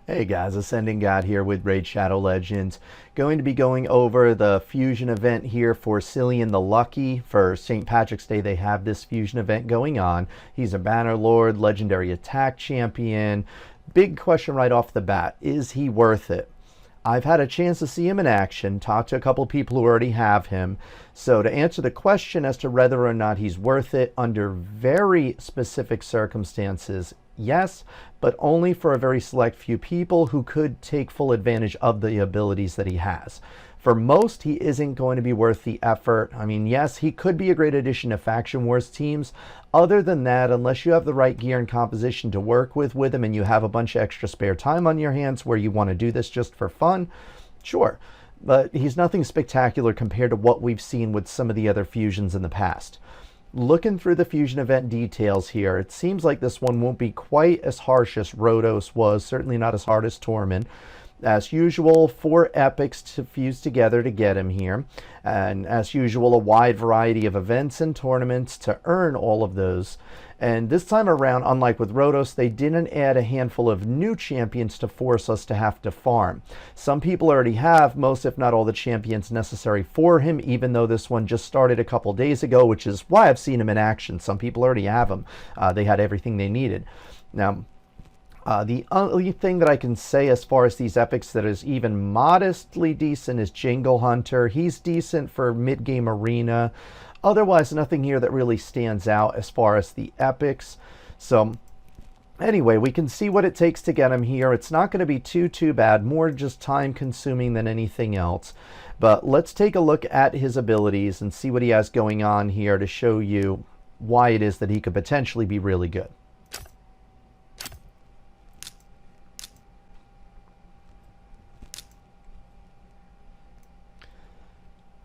Hey guys, AscendantGod here with Raid Shadow Legends. Going to be going over the fusion event here for Cillian the Lucky. For St. Patrick's Day, they have this fusion event going on. He's a Banner Lord, legendary attack champion. Big question right off the bat, is he worth it? I've had a chance to see him in action, talk to a couple people who already have him. So to answer the question as to whether or not he's worth it under very specific circumstances, yes, but only for a very select few people who could take full advantage of the abilities that he has. For most, he isn't going to be worth the effort. I mean, yes, he could be a great addition to Faction Wars teams. Other than that, unless you have the right gear and composition to work with him and you have a bunch of extra spare time on your hands where you want to do this just for fun, sure. But he's nothing spectacular compared to what we've seen with some of the other fusions in the past. Looking through the fusion event details here, it seems like this one won't be quite as harsh as Rhodos was, certainly not as hard as Tormund. As usual, 4 epics to fuse together to get him here, and as usual, a wide variety of events and tournaments to earn all of those. And this time around, unlike with Rhodos, they didn't add a handful of new champions to force us to have to farm. Some people already have most, if not all, the champions necessary for him, even though this one just started a couple days ago, which is why I've seen him in action. Some people already have him. They had everything they needed. Now, the only thing that I can say as far as these epics that is even modestly decent is Jingle Hunter. He's decent for mid-game arena. Otherwise, nothing here that really stands out as far as the epics. So anyway, we can see what it takes to get him here. It's not going to be too bad, more just time consuming than anything else. But let's take a look at his abilities and see what he has going on here to show you why it is that he could potentially be really good.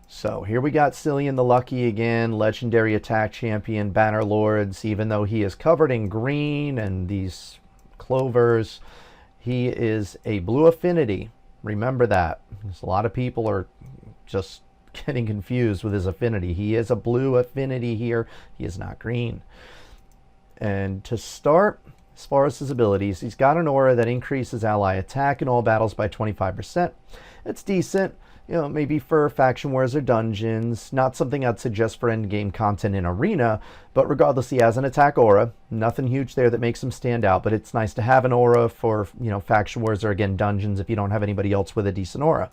So here we got Cillian the Lucky again, legendary attack champion, Banner Lords. Even though he is covered in green and these clovers, he is a blue affinity. Remember that, because a lot of people are just getting confused with his affinity. He is a blue affinity here. He is not green. And to start, as far as his abilities, he's got an aura that increases ally attack in all battles by 25%. It's decent. You know, maybe for Faction Wars or Dungeons, not something I'd suggest for endgame content in Arena, but regardless, he has an attack aura. Nothing huge there that makes him stand out, but it's nice to have an aura for, you know, Faction Wars or, again, Dungeons if you don't have anybody else with a decent aura.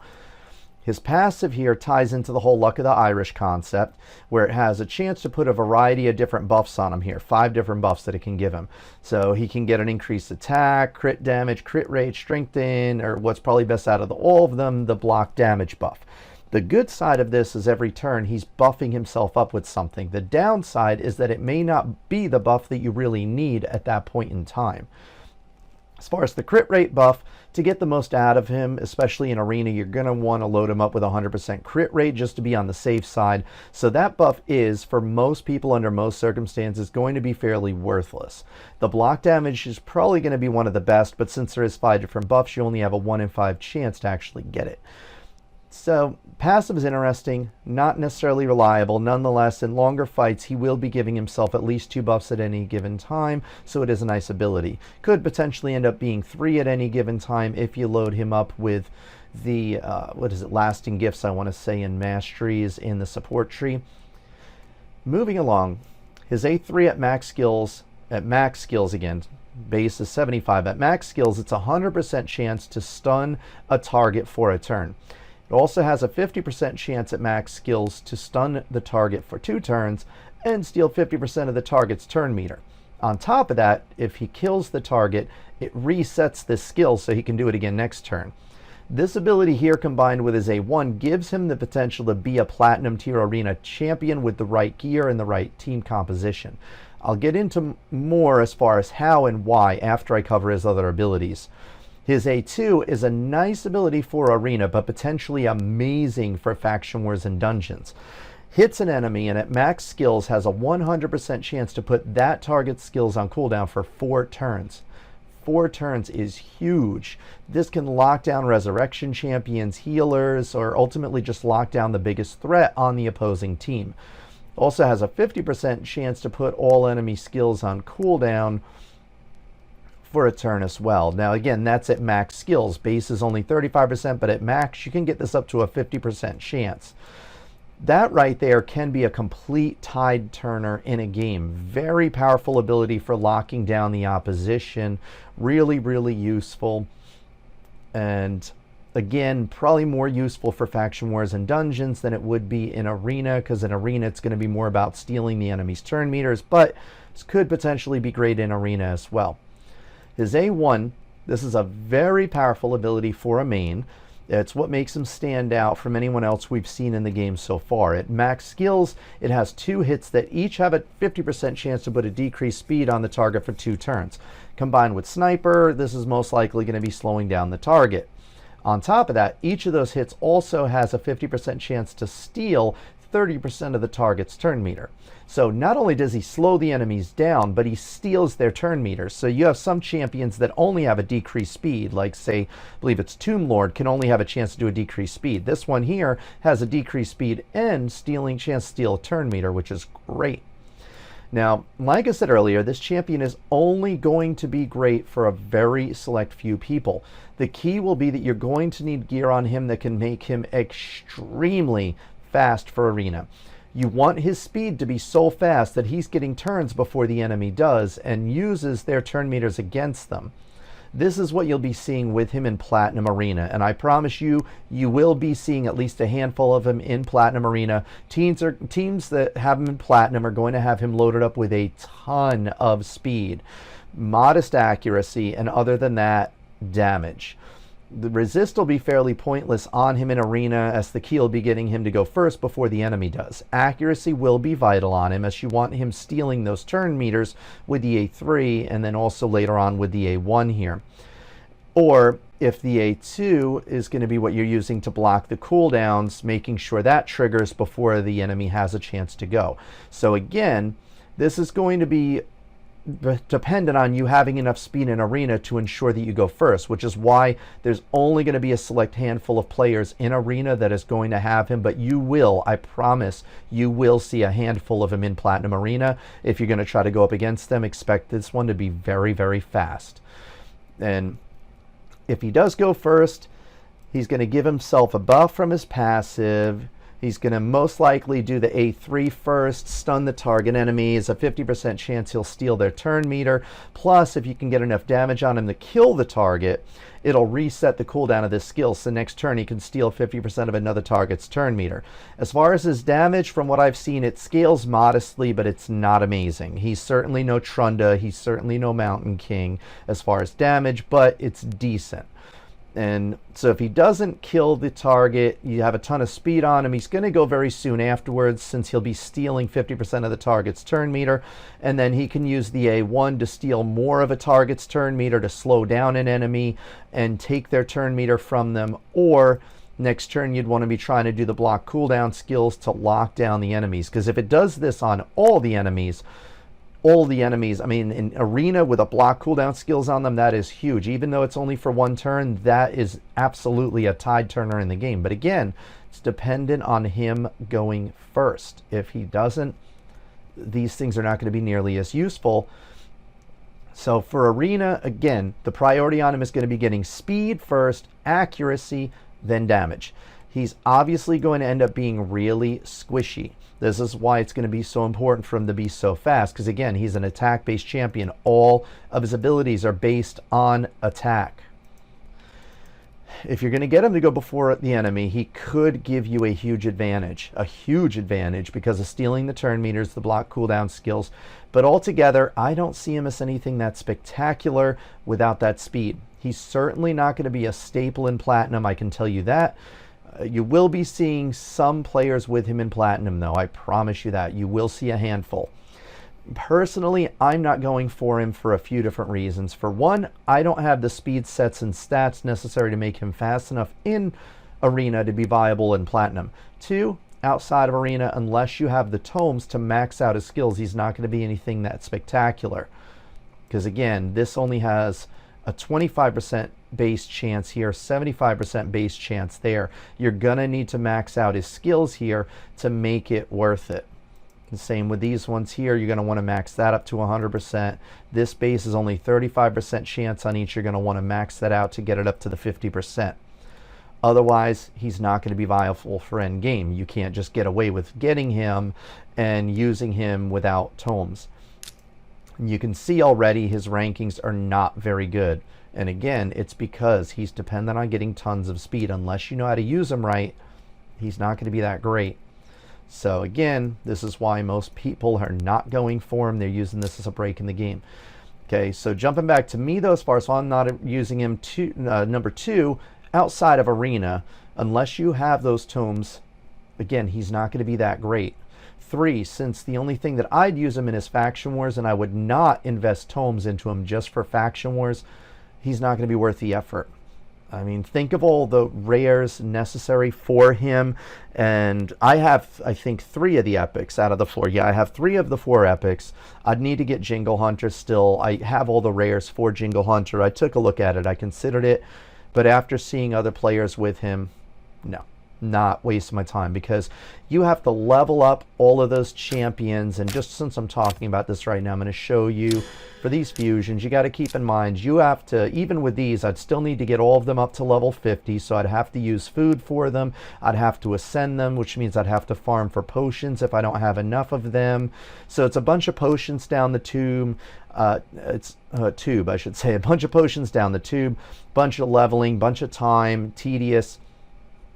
His passive here ties into the whole Luck of the Irish concept, where it has a chance to put a variety of different buffs on him here, 5 different buffs that it can give him. So he can get an increased attack, crit damage, crit rate, strengthen, or what's probably best out of all of them, the block damage buff. The good side of this is every turn he's buffing himself up with something. The downside is that it may not be the buff that you really need at that point in time. As far as the crit rate buff, to get the most out of him, especially in Arena, you're going to want to load him up with 100% crit rate just to be on the safe side. So that buff is, for most people under most circumstances, going to be fairly worthless. The block damage is probably going to be one of the best, but since there is 5 different buffs, you only have a 1 in 5 chance to actually get it. So passive is interesting, not necessarily reliable. Nonetheless, in longer fights, he will be giving himself at least 2 buffs at any given time, so it is a nice ability. Could potentially end up being 3 at any given time if you load him up with the, lasting gifts, I want to say, in masteries in the support tree. Moving along, his A3 at max skills again, base is 75. At max skills, it's a 100% chance to stun a target for a turn. It also has a 50% chance at max skills to stun the target for 2 turns and steal 50% of the target's turn meter. On top of that, if he kills the target, it resets this skill so he can do it again next turn. This ability here combined with his A1 gives him the potential to be a Platinum tier Arena champion with the right gear and the right team composition. I'll get into more as far as how and why after I cover his other abilities. His A2 is a nice ability for Arena, but potentially amazing for Faction Wars and Dungeons. Hits an enemy and at max skills has a 100% chance to put that target's skills on cooldown for 4 turns. 4 turns is huge. This can lock down Resurrection Champions, healers, or ultimately just lock down the biggest threat on the opposing team. Also has a 50% chance to put all enemy skills on cooldown for a turn as well. Now again, that's at max skills. Base is only 35%, but at max you can get this up to a 50% chance. That right there can be a complete tide turner in a game. Very powerful ability for locking down the opposition. Really, really useful. And again, probably more useful for faction wars and dungeons than it would be in arena, because in arena it's going to be more about stealing the enemy's turn meters, but this could potentially be great in arena as well. His A1, this is a very powerful ability for a main. It's what makes him stand out from anyone else we've seen in the game so far. At max skills, it has 2 hits that each have a 50% chance to put a decreased speed on the target for 2 turns. Combined with sniper, this is most likely going to be slowing down the target. On top of that, each of those hits also has a 50% chance to steal 30% of the target's turn meter. So not only does he slow the enemies down, but he steals their turn meters. So you have some champions that only have a decreased speed, like say, I believe it's Tomb Lord, can only have a chance to do a decreased speed. This one here has a decreased speed and chance to steal a turn meter, which is great. Now, like I said earlier, this champion is only going to be great for a very select few people. The key will be that you're going to need gear on him that can make him extremely fast for arena. You want his speed to be so fast that he's getting turns before the enemy does and uses their turn meters against them. This is what you'll be seeing with him in Platinum Arena, and I promise you, you will be seeing at least a handful of him in Platinum Arena. Teams that have him in Platinum are going to have him loaded up with a ton of speed, modest accuracy, and other than that, damage. The resist will be fairly pointless on him in arena, as the key will be getting him to go first before the enemy does. Accuracy will be vital on him, as you want him stealing those turn meters with the A3 and then also later on with the A1 here. Or if the A2 is going to be what you're using to block the cooldowns, making sure that triggers before the enemy has a chance to go. So again, this is going to be dependent on you having enough speed in arena to ensure that you go first, which is why there's only going to be a select handful of players in arena that is going to have him, but you will, I promise, you will see a handful of him in Platinum Arena. If you're going to try to go up against them, expect this one to be very, very fast. And if he does go first, he's going to give himself a buff from his passive. He's going to most likely do the A3 first, stun the target enemy. Is a 50% chance he'll steal their turn meter. Plus, if you can get enough damage on him to kill the target, it'll reset the cooldown of this skill. So next turn he can steal 50% of another target's turn meter. As far as his damage, from what I've seen, it scales modestly, but it's not amazing. He's certainly no Trunda. He's certainly no Mountain King as far as damage, but it's decent. And so if he doesn't kill the target, you have a ton of speed on him. He's going to go very soon afterwards, since he'll be stealing 50% of the target's turn meter. And then he can use the A1 to steal more of a target's turn meter to slow down an enemy and take their turn meter from them. Or next turn you'd want to be trying to do the block cooldown skills to lock down the enemies. Because if it does this on all the enemies, I mean, in arena with a block cooldown skills on them, that is huge. Even though it's only for one turn, that is absolutely a tide turner in the game. But again, it's dependent on him going first. If he doesn't, these things are not going to be nearly as useful. So for arena, again, the priority on him is going to be getting speed first, accuracy, then damage. He's obviously going to end up being really squishy. This is why it's going to be so important for him to be so fast, because again, he's an attack-based champion. All of his abilities are based on attack. If you're going to get him to go before the enemy, he could give you a huge advantage because of stealing the turn meters, the block cooldown skills. But altogether, I don't see him as anything that spectacular without that speed. He's certainly not going to be a staple in Platinum, I can tell you that. You will be seeing some players with him in Platinum, though. I promise you that. You will see a handful. Personally, I'm not going for him for a few different reasons. For one, I don't have the speed sets and stats necessary to make him fast enough in Arena to be viable in Platinum. Two, outside of Arena, unless you have the tomes to max out his skills, he's not going to be anything that spectacular. Because again, this only has a 25% base chance here, 75% base chance there. You're gonna need to max out his skills here to make it worth it. Same with these ones here. You're going to want to max that up to 100%. This base is only 35% chance on each. You're going to want to max that out to get it up to the 50%. Otherwise, he's not going to be viable for end game. You can't just get away with getting him and using him without tomes. You can see already his rankings are not very good. And again, it's because he's dependent on getting tons of speed. Unless you know how to use him right, he's not going to be that great. So again, this is why most people are not going for him. They're using this as a break in the game. Okay, so jumping back to me thus far, so I'm not using him number 2 outside of Arena. Unless you have those tomes, again, he's not going to be that great. 3, since the only thing that I'd use him in is Faction Wars, and I would not invest tomes into him just for Faction Wars, he's not going to be worth the effort. I mean, think of all the rares necessary for him. And I have, I think, 3 of the epics out of the 4. Yeah, I have 3 of the 4 epics. I'd need to get Jingle Hunter still. I have all the rares for Jingle Hunter. I took a look at it. I considered it. But after seeing other players with him, no, not wasting my time, because you have to level up all of those champions. And just since I'm talking about this right now, I'm going to show you for these fusions, you got to keep in mind, you have to, even with these, I'd still need to get all of them up to level 50, so I'd have to use food for them. I'd have to ascend them, which means I'd have to farm for potions if I don't have enough of them. So it's a bunch of potions down the tube. Tube, I should say. A bunch of potions down the tube, bunch of leveling, bunch of time, tedious.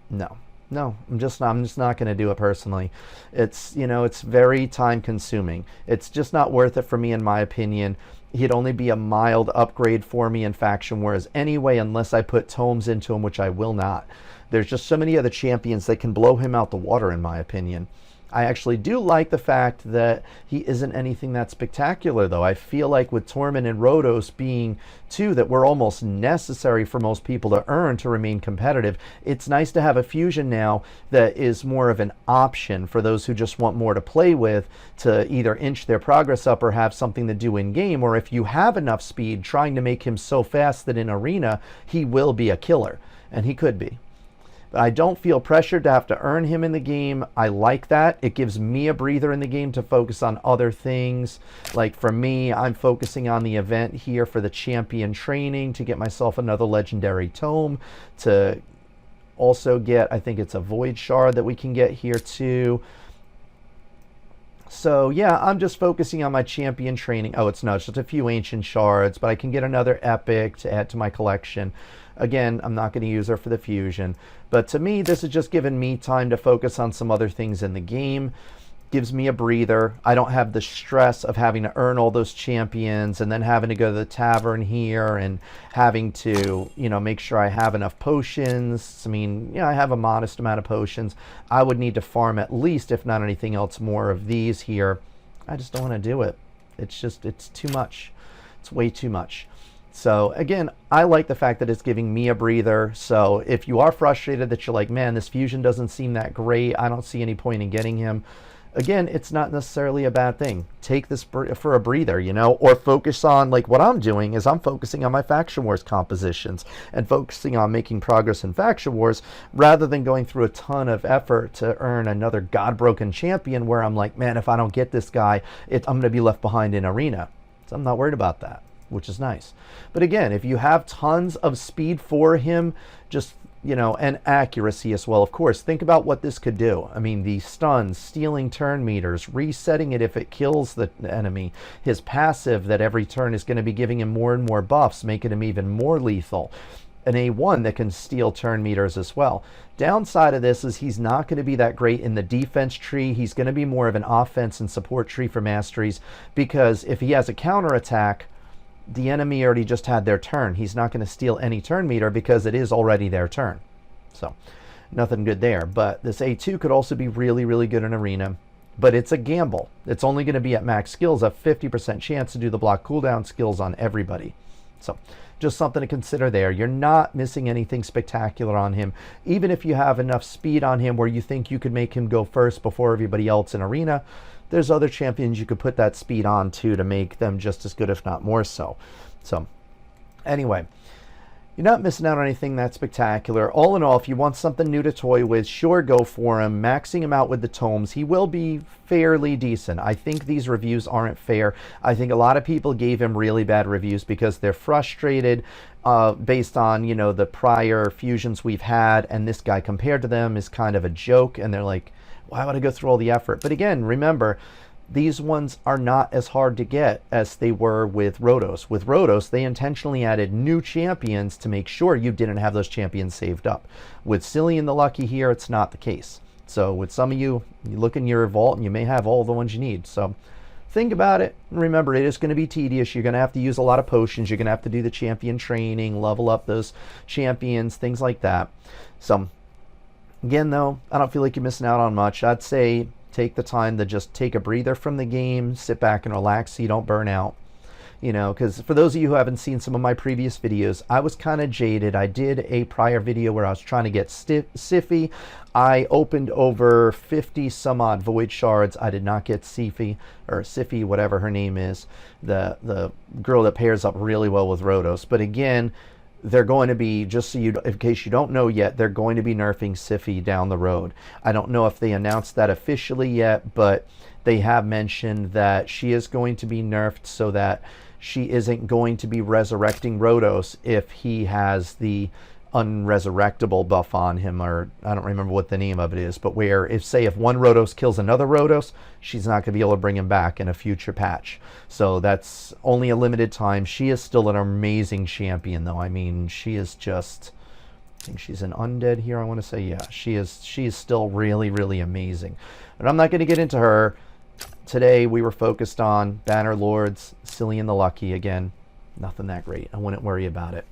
No, I'm just not going to do it personally. It's, you know, it's very time consuming. It's just not worth it for me, in my opinion. He'd only be a mild upgrade for me in Faction Wars anyway, unless I put tomes into him, which I will not. There's just so many other champions that can blow him out the water, in my opinion. I actually do like the fact that he isn't anything that spectacular, though. I feel like with Torment and Rhodos being 2 that were almost necessary for most people to earn to remain competitive, it's nice to have a fusion now that is more of an option for those who just want more to play with, to either inch their progress up or have something to do in game, or if you have enough speed, trying to make him so fast that in Arena he will be a killer, and he could be. I don't feel pressured to have to earn him in the game. I like that. It gives me a breather in the game to focus on other things. Like for me, I'm focusing on the event here for the champion training to get myself another legendary tome, to also get, I think it's a void shard that we can get here too. So yeah, I'm just focusing on my champion training. Oh, it's not just a few ancient shards, but I can get another epic to add to my collection. Again, I'm not going to use her for the fusion. But to me, this is just giving me time to focus on some other things in the game. Gives me a breather. I don't have the stress of having to earn all those champions and then having to go to the tavern here and having to, you know, make sure I have enough potions. I mean, yeah, I have a modest amount of potions. I would need to farm at least, if not anything else, more of these here. I just don't want to do it. It's just, it's too much. It's way too much. So again, I like the fact that it's giving me a breather. So if you are frustrated that you're like, man, this fusion doesn't seem that great, I don't see any point in getting him, again, it's not necessarily a bad thing. Take this for a breather, you know, or focus on, like what I'm doing is I'm focusing on my Faction Wars compositions and focusing on making progress in Faction Wars rather than going through a ton of effort to earn another God-broken champion where I'm like, man, if I don't get this guy, I'm going to be left behind in Arena. So I'm not worried about that, which is nice. But again, if you have tons of speed for him, just, you know, and accuracy as well, of course, think about what this could do. I mean, the stuns, stealing turn meters, resetting it if it kills the enemy, his passive that every turn is going to be giving him more and more buffs, making him even more lethal. An A1 that can steal turn meters as well. Downside of this is he's not going to be that great in the defense tree. He's going to be more of an offense and support tree for masteries, because if he has a counterattack, the enemy already just had their turn. He's not going to steal any turn meter because it is already their turn. So nothing good there. But this A2 could also be really, really good in Arena. But it's a gamble. It's only going to be at max skills, a 50% chance to do the block cooldown skills on everybody. So just something to consider there. You're not missing anything spectacular on him. Even if you have enough speed on him where you think you could make him go first before everybody else in Arena, there's other champions you could put that speed on to make them just as good, if not more so. So anyway, You're not missing out on anything that spectacular. All in all, if you want something new to toy with, sure, go for him. Maxing him out with the tomes, he will be fairly decent. I think these reviews aren't fair. I think a lot of people gave him really bad reviews because they're frustrated based on, you know, the prior fusions we've had, and this guy compared to them is kind of a joke, and they're like, why would I go through all the effort? But again, remember, these ones are not as hard to get as they were with Rotos. With Rotos, they intentionally added new champions to make sure you didn't have those champions saved up. With Cillian the Lucky here, it's not the case. So with some of you, you look in your vault and you may have all the ones you need. So think about it. Remember, it is going to be tedious. You're going to have to use a lot of potions. You're going to have to do the champion training, level up those champions, things like that. So again, though, I don't feel like you're missing out on much. I'd say take the time to just take a breather from the game, sit back and relax so you don't burn out. You know, because for those of you who haven't seen some of my previous videos, I was kind of jaded. I did a prior video where I was trying to get Siphi. I opened over 50 some odd void shards. I did not get Siphi, or Siphi, whatever her name is, the girl that pairs up really well with Rotos. But again, they're going to be, just so you, in case you don't know yet, they're going to be nerfing Siphi down the road. I don't know if they announced that officially yet, but they have mentioned that she is going to be nerfed so that she isn't going to be resurrecting Rotos if he has the unresurrectable buff on him, or I don't remember what the name of it is, but where if one Rotos kills another Rotos, she's not going to be able to bring him back in a future patch. So that's only a limited time. She is still an amazing champion, though. I mean, she is just, I think she's an undead here, I want to say. Yeah, she is still really, really amazing. But I'm not going to get into her. Today we were focused on Banner Lords, Cillian the Lucky. Again, nothing that great. I wouldn't worry about it.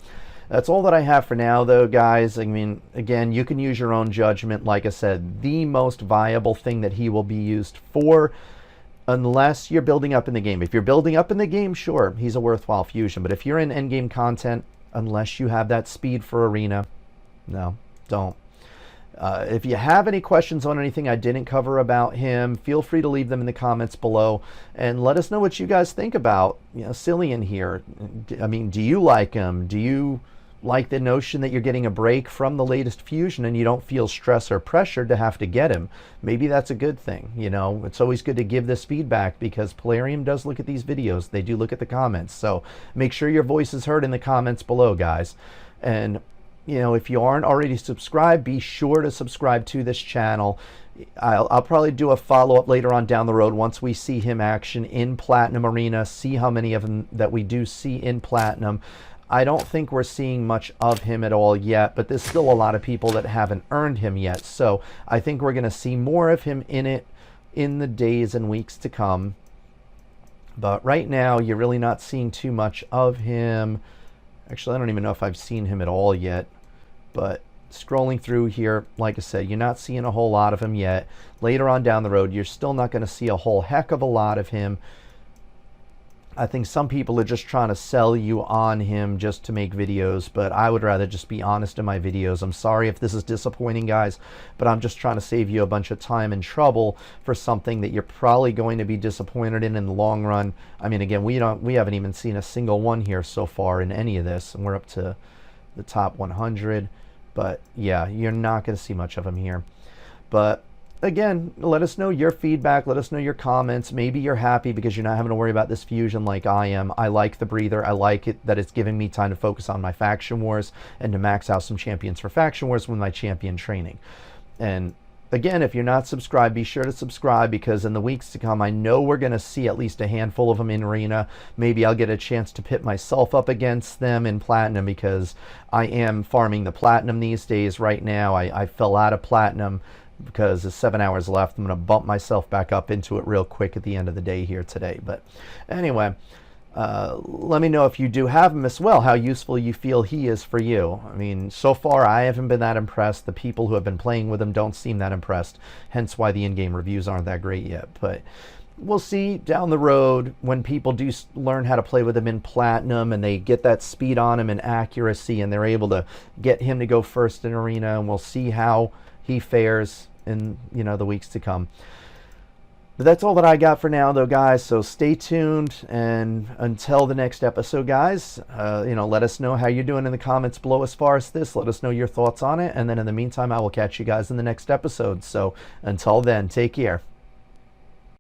That's all that I have for now, though, guys. I mean, again, you can use your own judgment. Like I said, the most viable thing that he will be used for, unless you're building up in the game. If you're building up in the game, sure, he's a worthwhile fusion. But if you're in endgame content, unless you have that speed for arena, no, don't. If you have any questions on anything I didn't cover about him, feel free to leave them in the comments below and let us know what you guys think about, you know, Cillian here. I mean, do you like him? Do you like the notion that you're getting a break from the latest fusion and you don't feel stress or pressure to have to get him? Maybe that's a good thing. You know, it's always good to give this feedback because Polarium does look at these videos. They do look at the comments. So make sure your voice is heard in the comments below, guys. And you know, if you aren't already subscribed, be sure to subscribe to this channel. I'll probably do a follow-up later on down the road once we see him action in Platinum Arena, see how many of them that we do see in Platinum. I don't think we're seeing much of him at all yet, but there's still a lot of people that haven't earned him yet. So I think we're going to see more of him in the days and weeks to come. But right now, you're really not seeing too much of him. Actually, I don't even know if I've seen him at all yet, but scrolling through here, like I said, you're not seeing a whole lot of him yet. Later on down the road, you're still not going to see a whole heck of a lot of him. I think some people are just trying to sell you on him just to make videos, but I would rather just be honest in my videos. I'm sorry if this is disappointing, guys, but I'm just trying to save you a bunch of time and trouble for something that you're probably going to be disappointed in the long run. I mean, again, we haven't even seen a single one here so far in any of this, and we're up to the top 100. But yeah, you're not going to see much of him here. But again, let us know your feedback. Let us know your comments. Maybe you're happy because you're not having to worry about this fusion like I am. I like the breather. I like it that it's giving me time to focus on my faction wars and to max out some champions for faction wars with my champion training. And again, if you're not subscribed, be sure to subscribe because in the weeks to come, I know we're going to see at least a handful of them in Arena. Maybe I'll get a chance to pit myself up against them in Platinum because I am farming the Platinum these days right now. I fell out of Platinum because there's 7 hours left. I'm going to bump myself back up into it real quick at the end of the day here today. But anyway, let me know if you do have him as well, how useful you feel he is for you. I mean, so far I haven't been that impressed. The people who have been playing with him don't seem that impressed, hence why the in-game reviews aren't that great yet. But we'll see down the road when people do learn how to play with him in Platinum and they get that speed on him and accuracy and they're able to get him to go first in Arena, and we'll see how he fares in, you know, the weeks to come. But that's all that I got for now, though, guys. So stay tuned, and until the next episode, guys, let us know how you're doing in the comments below as far as this. Let us know your thoughts on it, and then in the meantime, I will catch you guys in the next episode. So until then, take care.